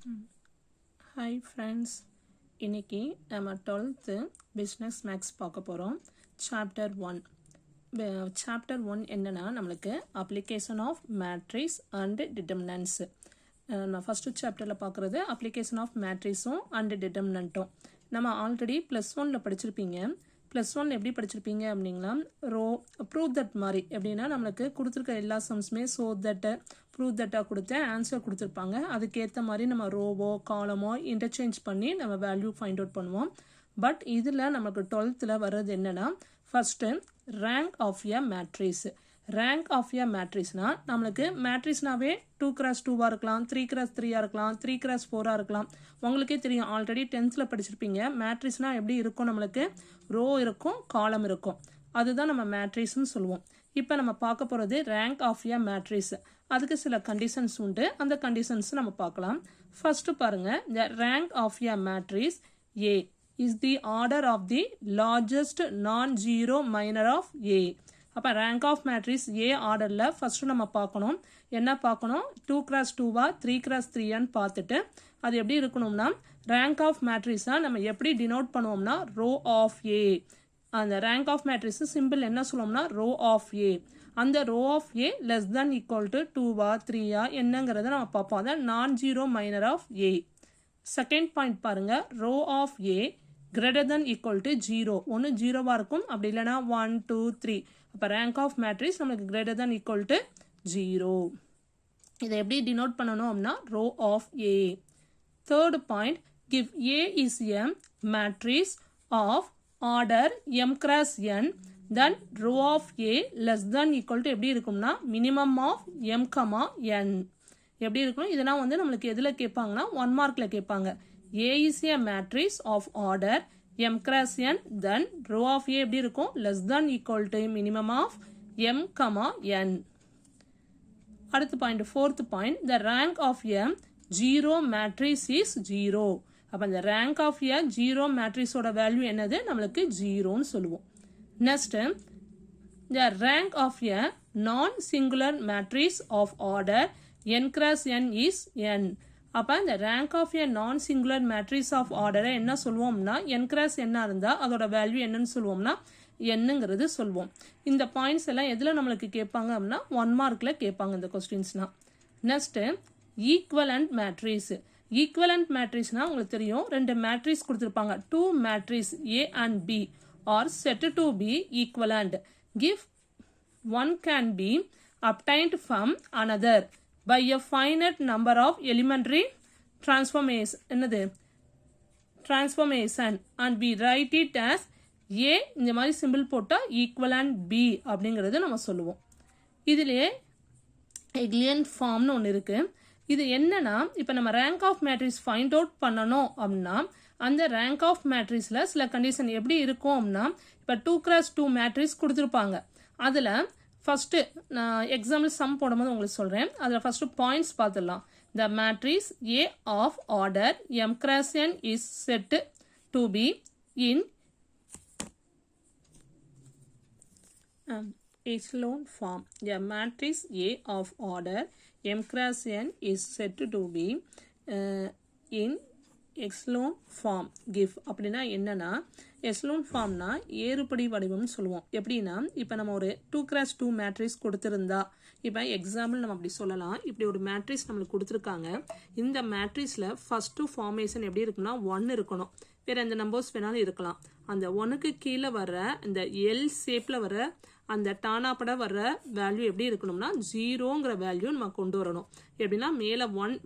Hi friends, இன்றைக்கி நம்ம 12th business maths பார்க்க போகிறோம். சாப்டர் 1 என்னென்னா நம்மளுக்கு application of matrix and determinants. நான் ஃபஸ்ட்டு சாப்டரில் பார்க்குறது அப்ளிகேஷன் ஆஃப் மேட்ரிக்ஸும் அண்ட் டிட்டர்மினண்ட்டும். நம்ம ஆல்ரெடி +1 படிச்சிருப்பீங்க. +1 எப்படி படிச்சிருப்பீங்க அப்படின்னா ப்ரூவ் தட் மாதிரி எப்படின்னா நம்மளுக்கு கொடுத்துருக்க எல்லா சம்ஸுமே ப்ரூவ் தட்டாக கொடுத்து ஆன்சர் கொடுத்துருப்பாங்க. அதுக்கேற்ற மாதிரி நம்ம ரோவோ காலமோ இன்டர்சேஞ்ச் பண்ணி நம்ம வேல்யூ ஃபைண்ட் அவுட் பண்ணுவோம். பட் இதில் நமக்கு 12th வர்றது என்னென்னா first rank of a matrix. Rank of a மேட்ரிக்ஸ்னால் நம்மளுக்கு மேட்ரிக்ஸ்னாவே 2x2 இருக்கலாம், 3x3 இருக்கலாம், 3x4 இருக்கலாம். உங்களுக்கே தெரியும், ஆல்ரெடி 10th படிச்சிருப்பீங்க. மேட்ரிக்ஸ்னால் எப்படி இருக்கும், நம்மளுக்கு ரோ இருக்கும், காலம் இருக்கும். அதுதான் நம்ம மேட்ரிக்ஸ்னு சொல்லுவோம். இப்போ நம்ம பார்க்க போகிறது ரேங்க் ஆஃப் எ மேட்ரிக்ஸ். அதுக்கு சில கண்டிஷன்ஸ் உண்டு. அந்த கண்டிஷன்ஸ் நம்ம பார்க்கலாம். ஃபர்ஸ்ட்டு பாருங்கள், the rank of a matrix A is the order of the largest non zero minor of A. அப்போ ரேங்க் ஆஃப் மேட்ரிக்ஸ் ஏ ஆர்டரில் ஃபஸ்ட்டு நம்ம பார்க்கணும். என்ன பார்க்கணும், 2x2 3x3 பார்த்துட்டு அது எப்படி இருக்கணும்னா ரேங்க் ஆஃப் மேட்ரிக்ஸாக நம்ம எப்படி டினோட் பண்ணுவோம்னா ரோ ஆஃப் ஏ. அந்த ரேங்க் ஆஃப் மேட்ரிக்ஸ் சிம்பிள் என்ன சொல்லுவோம்னா ரோ ஆஃப் ஏ. அந்த rho of A less then equal to 2 3 என்னங்கிறத நம்ம பார்ப்போம். அதான் non zero minor of A. Second point பாருங்க, rho of A greater then equal to 0. ஒன்று 0 இருக்கும், அப்படி இல்லைனா 1 2 3. அப்போ ரேங்க் ஆஃப் மேட்ரிக்ஸ் நமக்கு கிரேட்டர் தென் ஈக்குவல் டு 0. இதை எப்படி டினோட் பண்ணணும் அப்படின்னா row of A. Third point, give A is a matrix of order m cross n, then row of a less than equal to எப்படி இருக்கும்னா minimum of m, n. எப்படி இருக்கும், இதெல்லாம் வந்து நம்மளுக்கு எதில் கேட்பாங்கன்னா 1 மார்க்கில் கேட்பாங்க. a is a matrix of order m cross n, then row of a எப்படி இருக்கும் less than equal to minimum of m, n. அடுத்த point, fourth point, the rank of a zero matrix is 0. அப்போ இந்த rank of a zero மேட்ரிக்ஸோட value என்னது, நம்மளுக்கு 0ன்னு சொல்லுவோம். Next, the rank of a non singular matrix of order n cross n is n. அப்போ இந்த rank of a non singular matrix of ஆர்டரை என்ன சொல்லுவோம்னா n cross n இருந்தால் அதோட வேல்யூ என்னன்னு சொல்லுவோம்னா என்னங்கிறது சொல்லுவோம். இந்த பாயிண்ட்ஸ் எல்லாம் எதில் நம்மளுக்கு கேட்பாங்க அப்படின்னா 1 மார்க்கில் கேட்பாங்க இந்த கொஸ்டின்ஸ்னா. Next, equivalent matrix. ஈக்குவலண்ட் மேட்ரிக்ஸ்னா உங்களுக்கு தெரியும், ரெண்டு மேட்ரிக்ஸ் கொடுத்துருப்பாங்க. 2 matrix A and B are set to be equivalent if one can be obtained from another by a finite number of elementary transformation and we write it as A. இந்த மாதிரி simple போட்டால் equivalent B அப்படிங்கிறது நம்ம சொல்லுவோம். இதிலே எக்லியன் ஃபார்ம்னு ஒன்று இருக்குது. இது என்னன்னா, இப்போ நம்ம rank of matrix find out பண்ணணும் அப்படின்னா அந்த ரேங்க் ஆஃப் மேட்ரிக்ஸில் சில கண்டிஷன் எப்படி இருக்கும் அப்படின்னா, இப்போ 2x2 மேட்ரிக்ஸ் கொடுத்துருப்பாங்க. அதில் ஃபஸ்ட்டு நான் எக்ஸாம்பிள் சம் போடும்போது உங்களுக்கு சொல்கிறேன். அதில் ஃபஸ்ட்டு பாயிண்ட்ஸ் பார்த்துடலாம். The matrix A of order m cross n is said to be in echelon form. A matrix A of order m cross n is said to be in echelon form. Give அப்படின்னா என்னன்னா, எக்ஸ்லோன் ஃபார்ம்னா ஏறுபடி வடிவம்னு சொல்லுவோம். எப்படின்னா, இப்போ நம்ம ஒரு 2x2 matrix கொடுத்துருந்தா, இப்போ example நம்ம அப்படி சொல்லலாம். இப்படி ஒரு மேட்ரிக்ஸ் நம்மளுக்கு கொடுத்துருக்காங்க. இந்த மேட்ரிக்ஸில் ஃபஸ்ட்டு ஃபார்மேஷன் எப்படி இருக்குன்னா 1 இருக்கணும். வேறு எந்த நம்பர்ஸ் வேணாலும் இருக்கலாம். அந்த 1க்கு கீழே வர இந்த எல் ஷேப்பில் வர அந்த டானாப்பட வர்ற வேல்யூ எப்படி இருக்கணும்னா 0ங்கிற வேல்யூ நம்ம கொண்டு வரணும். எப்படின்னா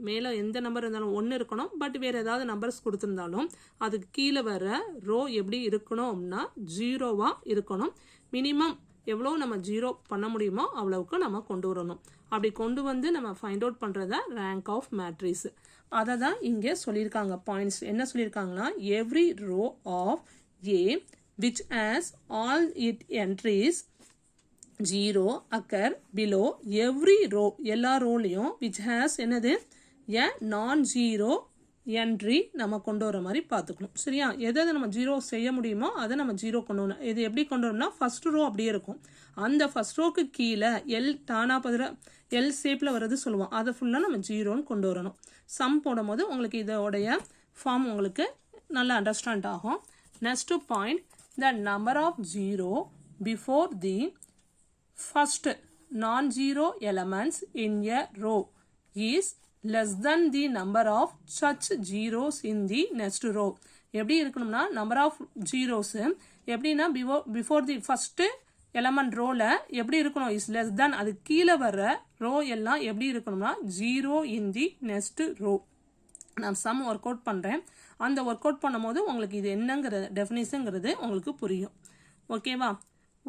மேலே எந்த நம்பர் இருந்தாலும் 1 இருக்கணும். பட் வேறு ஏதாவது நம்பர்ஸ் கொடுத்துருந்தாலும் அதுக்கு கீழே வர ரோ எப்படி இருக்கணும் அப்படின்னா 0வா இருக்கணும். மினிமம் எவ்வளோ நம்ம 0 பண்ண முடியுமோ அவ்வளவுக்கு நம்ம கொண்டு வரணும். அப்படி கொண்டு வந்து நம்ம ஃபைண்ட் அவுட் பண்ணுறத ரேங்க் ஆஃப் மேட்ரிக்ஸ். அதை தான் இங்கே சொல்லியிருக்காங்க. பாயிண்ட்ஸ் என்ன சொல்லியிருக்காங்கன்னா, every row of A which has all its entries 0 occur below every row. எல்லா ரோலையும் which has என்னது a non-zero என்ட்ரி நம்ம கொண்டு வர மாதிரி பார்த்துக்கணும். சரியா? எதை நம்ம 0 செய்ய முடியுமோ அதை நம்ம 0 கொண்டு வரணும். இது எப்படி கொண்டு வரணும்னா ஃபர்ஸ்ட் ரோ அப்படியே இருக்கும். அந்த ஃபர்ஸ்ட் ரோக்கு கீழே எல் தானா பதில் எல் ஷேப்பில் வர்றது சொல்லுவோம். அதை ஃபுல்லாக நம்ம 0ன்னு கொண்டு வரணும். சம் போடும்போது உங்களுக்கு இதோடைய ஃபார்ம் உங்களுக்கு நல்லா அண்டர்ஸ்டாண்ட் ஆகும். Next point, the number of 0 before the first non-zero elements in a row is less than the number of such zeros in the next row. எப்படி இருக்கணும்னா number of zeros எப்படின்னா before the first element rowல எப்படி இருக்கணும் is less than, அது கீழே வர்ற row எல்லாம் எப்படி இருக்கணும்னா 0 in the next row. நான் சம் ஒர்க் அவுட் பண்ணுறேன். அந்த ஒர்க் அவுட் பண்ணும்போது உங்களுக்கு இது என்னங்கிற டெஃபினிஷன்ங்கிறது உங்களுக்கு புரியும். ஓகேவா?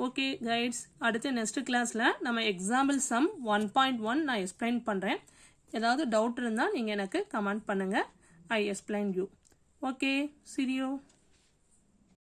ஓகே கைட்ஸ், அடுத்து நெக்ஸ்ட் கிளாஸில் நம்ம எக்ஸாம்பிள் சம் 1.1 நான் எக்ஸ்பிளைன் பண்ணுறேன். ஏதாவது டவுட் இருந்தால் நீங்கள் எனக்கு கமெண்ட் பண்ணுங்கள். I explain you. Okay, see you.